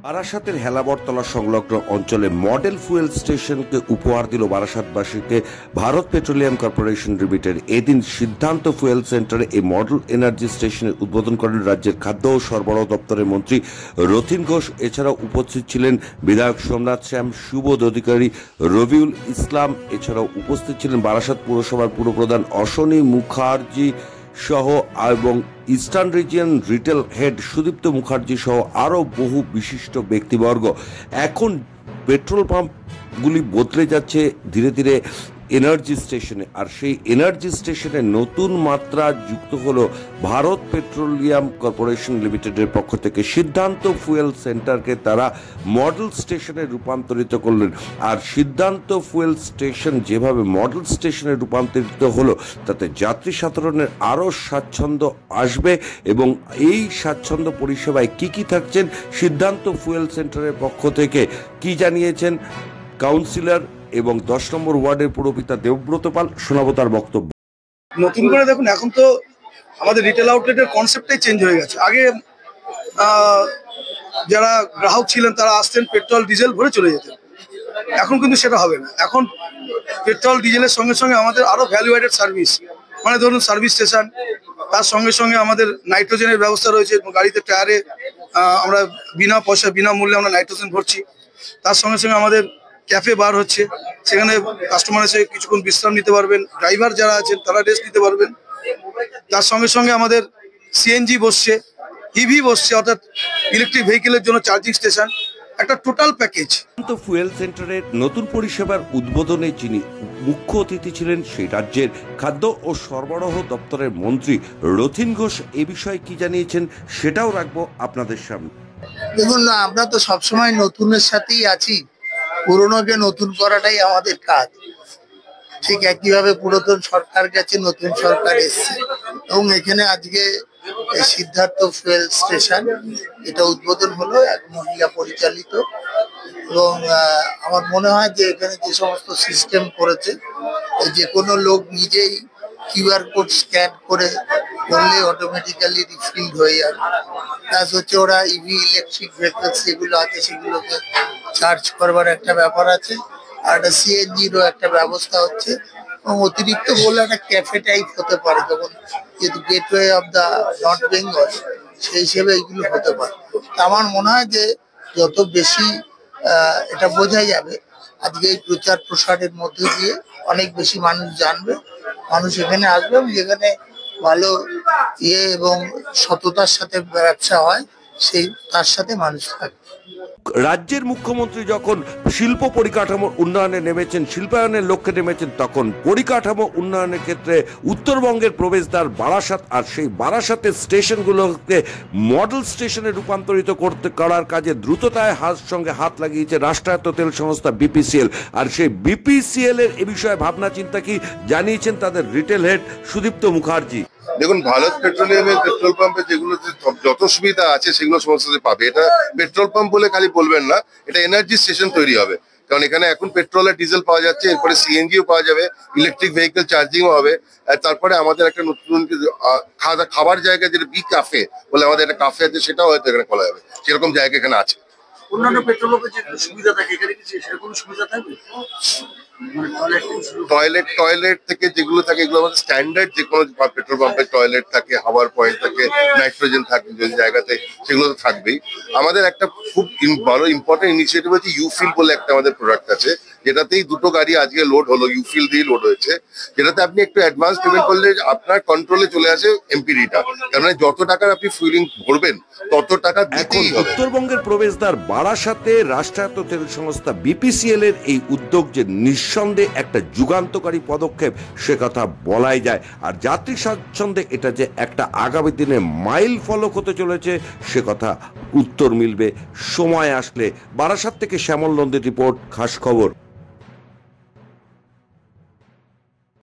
বারাসাতের হেলাবরতলা সংলগ্ন অঞ্চলে মডেল ফুয়েল স্টেশনকে উপহার দিল বারাসাতবাসীকে ভারত পেট্রোলিয়াম কর্পোরেশন লিমিটেড। এদিন সিদ্ধান্ত ফুয়েল সেন্টারে এই মডেল এনার্জি স্টেশনের উদ্বোধন করেন রাজ্যের খাদ্য ও সরবরাহ দপ্তরের মন্ত্রী রথীন ঘোষ। এছাড়াও উপস্থিত ছিলেন বিধায়ক সোমনাথ শ্যাম, সুবোধ অধিকারী, রবিউল ইসলাম। এছাড়াও উপস্থিত ছিলেন বারাসাত পুরসভার পুরপ্রধান অশ্বনী মুখার্জি সহ এবং eastern region retail head Sudipta Mukherjee সহ আরও বহু বিশিষ্ট ব্যক্তিবর্গ। এখন পেট্রোল পাম্পগুলি বদলে যাচ্ছে ধীরে ধীরে এনার্জি স্টেশনে, আর সেই এনার্জি স্টেশনে নতুন মাত্রা যুক্ত হলো ভারত পেট্রোলিয়াম কর্পোরেশন লিমিটেডের পক্ষ থেকে। সিদ্ধান্ত ফুয়েল সেন্টারকে তারা মডেল স্টেশনে রূপান্তরিত করলেন। আর সিদ্ধান্ত ফুয়েল স্টেশন যেভাবে মডেল স্টেশনে রূপান্তরিত হলো তাতে যাত্রী সাধারণের আরও স্বাচ্ছন্দ্য আসবে। এবং এই স্বাচ্ছন্দ্য পরিষেবায় কি থাকছেন সিদ্ধান্ত ফুয়েল সেন্টারের পক্ষ থেকে কি জানিয়েছেন কাউন্সিলর এবং 10 নম্বর ওয়ার্ডের পুরপিতা দেবব্রত পাল, শোনাবো তার বক্তব্য। নতুন করে দেখুন, এখন তো আমাদের রিটেল আউটলেটের কনসেপ্টটাই চেঞ্জ হয়ে গেছে। আগে যারা গ্রাহক ছিলেন তারা আসতেন, পেট্রোল ডিজেল ভরে চলে যেতেন। এখন কিন্তু সেটা হবে না। এখন পেট্রোল ডিজেলের সঙ্গে সঙ্গে আমাদের আরো ভ্যালু অ্যাডেড সার্ভিস, মানে ধরুন সার্ভিস স্টেশন, তার সঙ্গে সঙ্গে আমাদের নাইট্রোজেনের ব্যবস্থা রয়েছে। গাড়িতে টায়ারে আমরা বিনা পয়সা বিনা মূল্যে আমরা নাইট্রোজেন ভরছি। তার সঙ্গে সঙ্গে আমাদের ক্যাফে বার হচ্ছে, সেখানে কাস্টমার এসে কিছুক্ষণ বিশ্রাম নিতে পারবেন, ড্রাইভার যারা আছেন তারা রেস্ট নিতে পারবেন। তার সঙ্গে সঙ্গে আমাদের সিএনজি বসছে, ইভি বসছে, অর্থাৎ ইলেকট্রিক ভেহিকেলের জন্য চার্জিং স্টেশন, একটা টোটাল প্যাকেজ। ফুয়েল সেন্টারের নতুন পরিষেবার উদ্বোধনে যিনি মুখ্য অতিথি ছিলেন সেই রাজ্যের খাদ্য ও সরবরাহ দপ্তরের মন্ত্রী রথীন ঘোষ। এ বিষয়ে কি জানিয়েছেন সেটাও রাখবো আপনাদের সামনে। দেখুন, আমরা তো সবসময় নতুনের সাথেই আছি, পুরনোকে নতুন করাটাই আমাদের কাজ। ঠিক একইভাবে পুরাতন সরকার গেছে, নতুন সরকার এসছে, এবং এখানে আজকে সিদ্ধার্থ ফুয়েল স্টেশন এটা উদ্বোধন হলো, এক মহিলা পরিচালিত। এবং আমার মনে হয় যে এখানে যে সমস্ত সিস্টেম করেছে, যে কোনো লোক নিজেই কিউআর কোড স্ক্যান করে করলে অটোমেটিক্যালি রিফিল্ড হয়ে যাবে। প্লাস হচ্ছে ওরা ইভি ইলেকট্রিক ভেহিকলস যেগুলো আছে সেগুলোকে চার্জ করবার একটা ব্যাপার আছে, আর একটা সিএনজিরও একটা ব্যবস্থা হচ্ছে। এবং অতিরিক্ত বলে একটা ক্যাফে টাইপ হতে পারে, যেমন যেহেতু gateway of the north Bengal, সেই হিসেবে এইগুলো হতে পারে। আমার মনে হয় যে যত বেশি এটা বোঝা যাবে, আজকে এই প্রচার প্রসারের মধ্যে দিয়ে অনেক বেশি মানুষ জানবে, মানুষ এখানে আসবে, এবং যেখানে ভালো এবং সততার সাথে ব্যবসা হয় সেই তার সাথে মানুষ থাকবে। রাজ্যের মুখ্যমন্ত্রী যখন শিল্প পরিকাঠামো উন্নয়নে নেমেছেন, শিল্পায়নের লক্ষ্যে নেমেছেন, তখন পরিকাঠামো উন্নয়নের ক্ষেত্রে উত্তরবঙ্গের প্রবেশদ্বার বারাসাত, আর সেই বারাসাতের স্টেশনগুলোকে মডেল স্টেশনে রূপান্তরিত করার কাজে দ্রুততায় সঙ্গে হাত লাগিয়েছে রাষ্ট্রায়ত্ত তেল সংস্থা বিপিসিএল। আর সেই বিপিসিএল এর এ বিষয়ে ভাবনা চিন্তা কি জানিয়েছেন তাদের রিটেল হেড সুদীপ্ত মুখার্জি। দেখুন, ভারত পেট্রোলিয়ামের পেট্রোল পাম্পে যেগুলো যত সুবিধা আছে সেগুলো সমস্ত পাবে। এটা পেট্রোল পাম্প বলে খালি বলবেন না, এটা এনার্জি স্টেশন তৈরি হবে। কারণ এখানে এখন পেট্রোল আর ডিজেল পাওয়া যাচ্ছে, এরপরে সিএনজিও পাওয়া যাবে, ইলেকট্রিক ভেহিকেল চার্জিংও হবে। আর তারপরে আমাদের একটা নতুন খাবার জায়গা, যেটা বি ক্যাফে বলে আমাদের একটা ক্যাফে আছে, সেটাও হয়তো এখানে খোলা যাবে। সেরকম জায়গা এখানে আছে। অন্যান্য পেট্রোল পাম্পে যে সুবিধা থাকে, এখানে কি সেরকম সুবিধা থাকবে? টয়লেট থেকে যেগুলো থাকে এগুলো আমাদের স্ট্যান্ডার্ড, যে কোনো পেট্রোল পাম্পের টয়লেট থাকে, হাওয়ার পয়েন্ট থাকে, নাইট্রোজেন থাকে যে জায়গাতে, সেগুলো তো থাকবেই। আমাদের একটা খুব বড় ইম্পর্টেন্ট ইনিশিয়েটিভ হচ্ছে ইউফিল বলে একটা আমাদের প্রোডাক্ট আছে, যেটাতেই দুটো গাড়ি আজকে লোড হলো, ইউফিল দিয়ে লোড হয়েছে, যেটাতে আপনি একটু অ্যাডভান্স পেমেন্ট করলে আপনার কন্ট্রোলে চলে আসে এমপিডিটা। তার মানে যত টাকার আপনি ফুয়েলিং ভরবেন তত টাকা দিতেই হবে। উত্তরবঙ্গের প্রবেশদ্বার বারাসাতে রাষ্ট্রায়ত্ত তেল সংস্থা বিপিসিএল এর এই উদ্যোগ যে নিঃসন্দেহে একটা যুগান্তকারী পদক্ষেপ, সে কথা বলাই যায়। আর যাত্রী স্বাচ্ছন্দ্যে এটা যে একটা আগামী দিনে মাইল ফলক হতে চলেছে, সে কথা উত্তর মিলবে সময় আসলে। বারাসাত থেকে শ্যামল নন্দীর রিপোর্ট, খাস খবর।